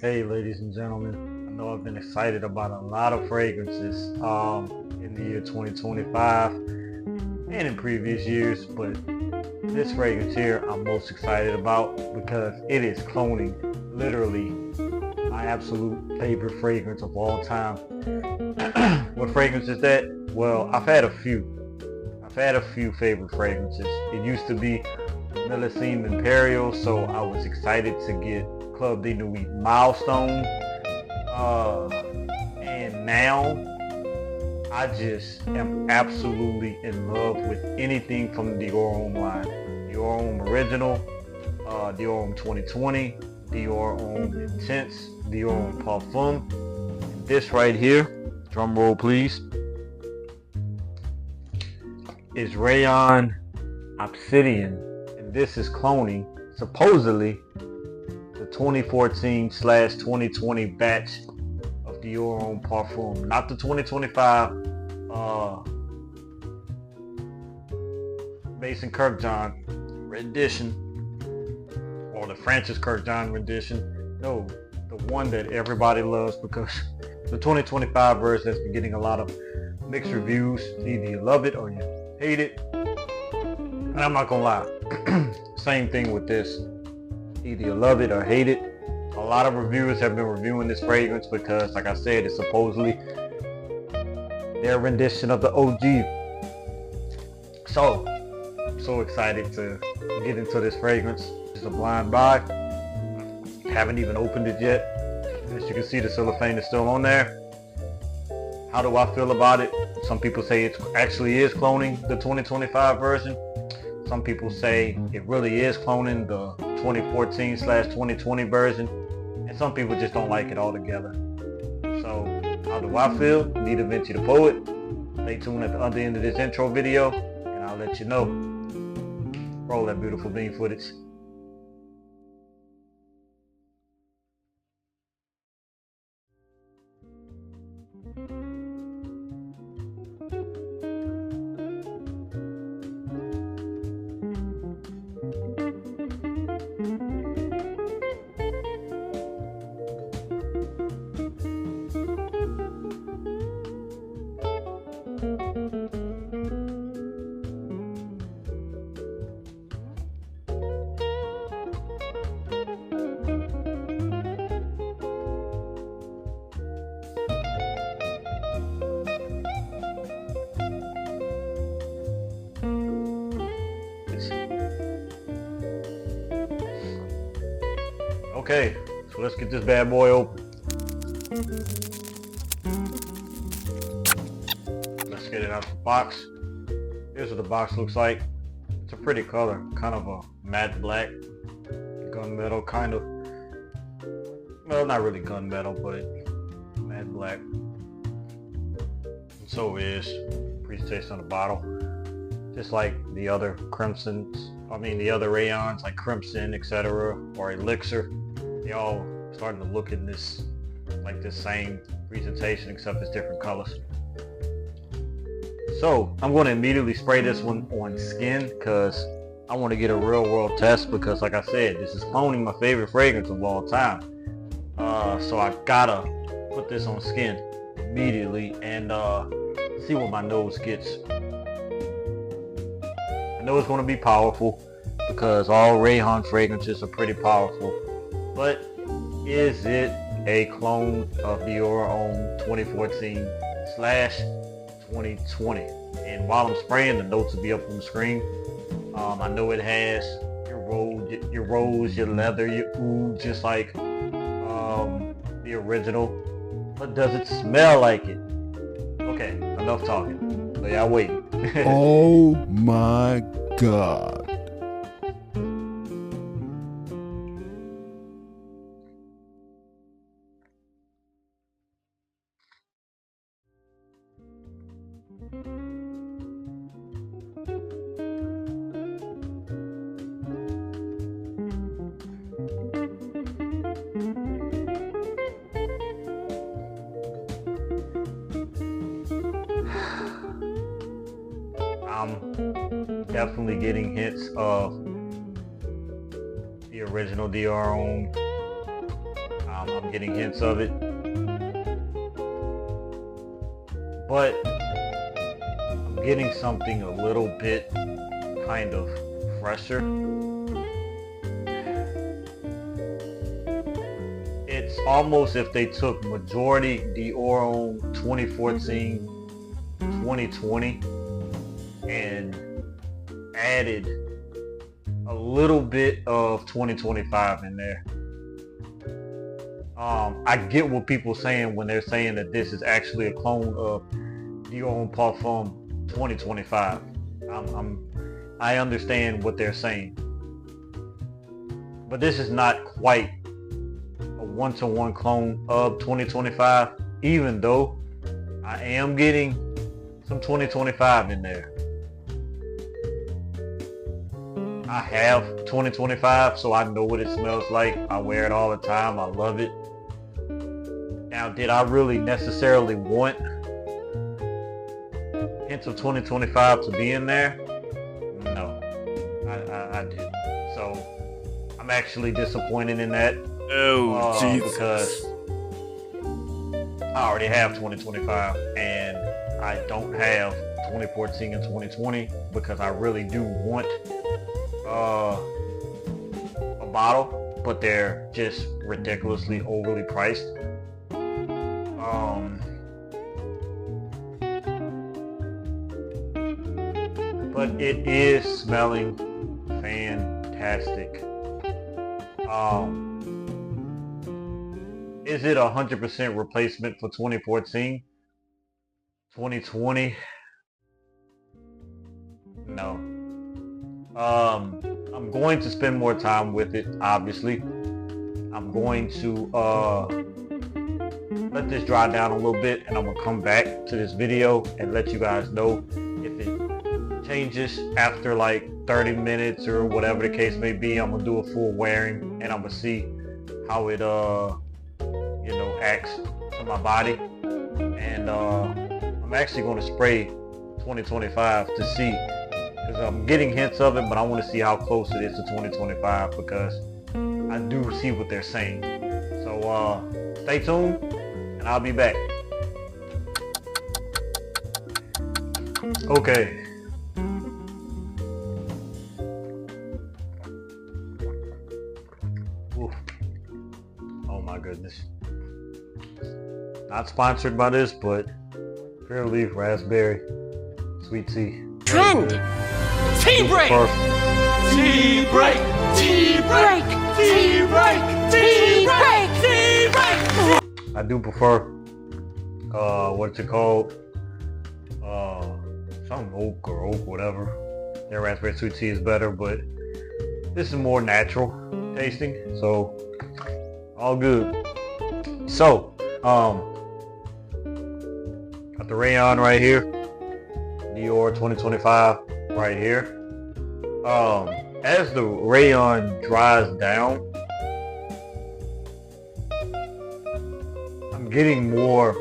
Hey, ladies and gentlemen, I know I've been excited about a lot of fragrances in the year 2025 and in previous years, but this fragrance here I'm most excited about because it is cloning literally my absolute favorite fragrance of all time. What fragrance is that? Well, I've had a few. I've had a few favorite fragrances. It used to be Millesime Imperial, so I was excited to get Club de Nuit Milestone. And now I just am absolutely in love with anything from the Dior Homme line. Dior Homme Original, Dior Homme 2020, Dior Homme Intense, Dior Homme Parfum. This right here, drum roll please, is Rayhaan Obsidian. And this is cloning, supposedly, the 2014/2020 batch of Dior Homme Parfum, not the 2025 Mason Kirkjohn rendition or the Francis Kirkjohn rendition. No, the one that everybody loves, because the 2025 version has been getting a lot of mixed reviews. Either you love it or you hate it. And I'm not gonna lie, same thing with this. Either you love it or hate it. A lot of reviewers have been reviewing this fragrance because, like I said, it's supposedly their rendition of the OG. So, I'm so excited to get into this fragrance. It's a blind buy. Haven't even opened it yet. As you can see, the cellophane is still on there. How do I feel about it? Some people say it actually is cloning the 2025 version. Some people say it really is cloning the 2014/2020 version. And some people just don't like it altogether. So, how do I feel? Need Davinci the Poet. Stay tuned at the other end of this intro video, and I'll let you know. Roll that beautiful bean footage. Okay, so let's get this bad boy open. Let's get it out of the box. Here's what the box looks like. It's a pretty color, kind of a matte black, gunmetal kind of. Well, not really gunmetal, but matte black. And so is presentation on the bottle. Just like the other crimsons, the other rayons like Crimson, etc., or Elixir. They all starting to look in this, like this same presentation, except it's different colors. So I'm going to immediately spray this one on skin because I want to get a real world test, because like I said, this is cloning my favorite fragrance of all time. So I gotta put this on skin immediately and see what my nose gets. I know it's going to be powerful because all Rayhaan fragrances are pretty powerful. But is it a clone of Dior Homme 2014/2020? And while I'm spraying, the notes will be up on the screen. I know it has your rose, your leather, your oud, just like the original. But does it smell like it? Okay, enough talking. So y'all waiting. Oh my God. I'm definitely getting hints of the original Dior Homme. I'm getting hints of it, but I'm getting something a little bit kind of fresher. It's almost if they took majority Dior on 2014, 2020 and added a little bit of 2025 in there. I get what people saying when they're saying that this is actually a clone of Dior Parfum 2025. I understand what they're saying, but this is not quite a one-to-one clone of 2025, even though I am getting some 2025 in there. I have 2025, so I know what it smells like. I wear it all the time. I love it. Now, did I really necessarily want hints of 2025 to be in there? No, I didn't. So I'm actually disappointed in that. Oh, Jesus. Because I already have 2025 and I don't have 2014 and 2020 because I really do want a bottle, but they're just ridiculously overly priced. But it is smelling fantastic. Is it 100% replacement for 2014? 2020? No. I'm going to spend more time with it, obviously. I'm going to let this dry down a little bit, and I'm going to come back to this video and let you guys know if it changes after like 30 minutes or whatever the case may be. I'm going to do a full wearing, and I'm going to see how it acts to my body. And I'm actually going to spray 2025 to see, because I'm getting hints of it, but I want to see how close it is to 2025 because I do see what they're saying. So stay tuned and I'll be back. Okay. Oof. Oh my goodness. Not sponsored by this, but Pure Leaf Raspberry Sweet Tea. Trend. Tea break. Tea break. Tea break. Tea break. Tea break. Tea break. I do prefer what's it called? Some oak or oak whatever. Their raspberry sweet tea is better, but this is more natural tasting, so all good. So got the Rayhaan right here, Dior 2025 right here. As the Rayhaan dries down, I'm getting more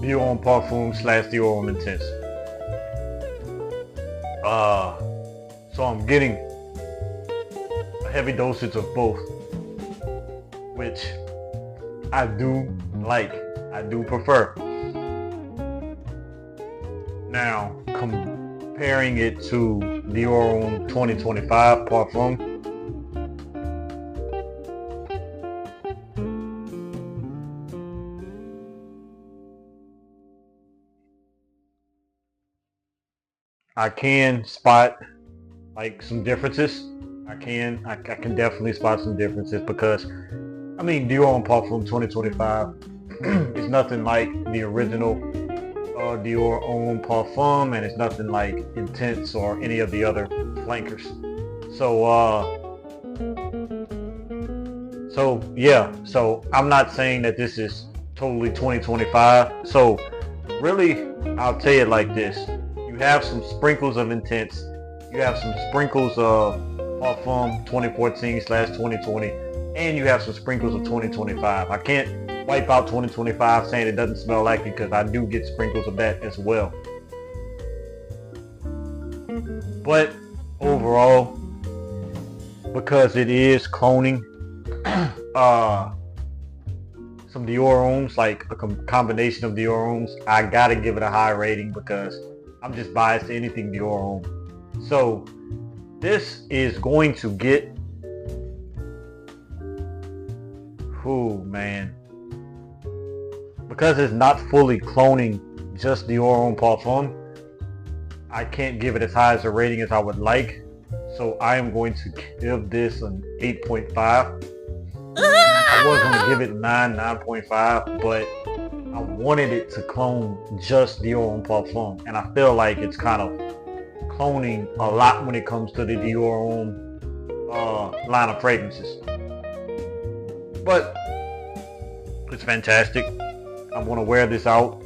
Dior Parfume / Dior Intense. So I'm getting a heavy dosage of both, which I do like, I do prefer. Now, comparing it to Dior 2025 Parfum, I can spot like some differences. I can definitely spot some differences because I mean Dior Parfum 2025 is nothing like the original Dior Homme Parfum, and it's nothing like Intense or any of the other flankers. So I'm not saying that this is totally 2025. So really, I'll tell it like this: you have some sprinkles of Intense, you have some sprinkles of Parfum 2014/2020, and you have some sprinkles of 2025. I can't wipe out 2025 saying it doesn't smell like it, because I do get sprinkles of that as well. But overall, because it is cloning, some Dior Hommes, like a combination of Dior Hommes, I gotta give it a high rating because I'm just biased to anything Dior Homme. So this is going to get, man, because it's not fully cloning just Dior Homme Parfum, I can't give it as high as a rating as I would like. So I am going to give this an 8.5. I was going to give it 9.5, but I wanted it to clone just Dior Homme Parfum, and I feel like it's kind of cloning a lot when it comes to the Dior Homme line of fragrances. But it's fantastic. I'm going to wear this out.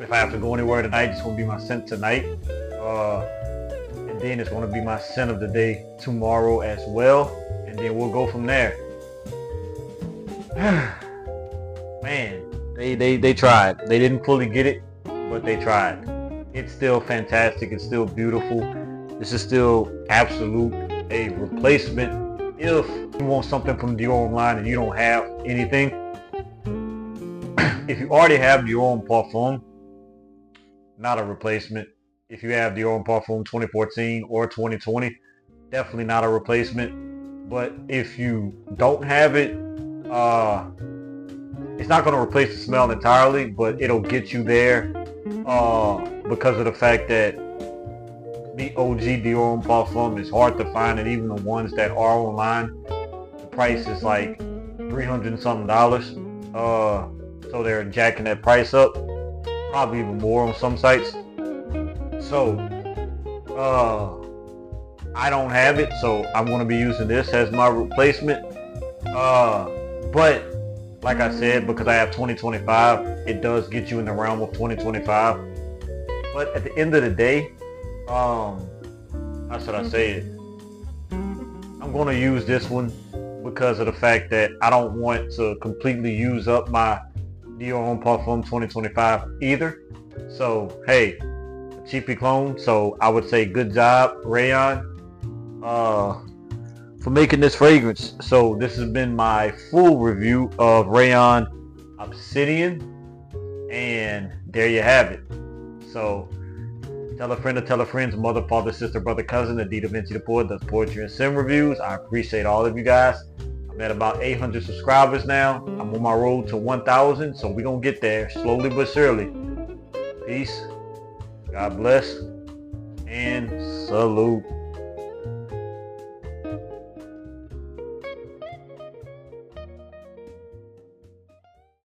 If I have to go anywhere tonight, it's going to be my scent tonight. And then it's going to be my scent of the day tomorrow as well. And then we'll go from there. Man, they tried. They didn't fully get it, but they tried. It's still fantastic. It's still beautiful. This is still absolute a replacement. If you want something from Dior Homme line and you don't have anything, if you already have Dior Homme Parfum, not a replacement. If you have Dior Homme Parfum 2014 or 2020, definitely not a replacement. But if you don't have it, it's not going to replace the smell entirely, but it'll get you there because of the fact that the OG Dior Homme Parfum is hard to find, and even the ones that are online, the price is like $300 and something. So they're jacking that price up, probably even more on some sites. So I don't have it, so I'm going to be using this as my replacement. But like I said, because I have 2025, it does get you in the realm of 2025. But at the end of the day, how should I say it? I'm going to use this one because of the fact that I don't want to completely use up my Dior Homme Parfum 2025 either. So hey, cheapy clone. So I would say good job, Rayhaan, for making this fragrance. So this has been my full review of Rayhaan Obsidian, and there you have it. So tell a friend to tell a friend's mother, father, sister, brother, cousin. The Davinci the Poet does poetry and sim reviews. I appreciate all of you guys. I'm at about 800 subscribers now. I'm on my road to 1,000, so we're gonna get there slowly but surely. Peace. God bless. And salute.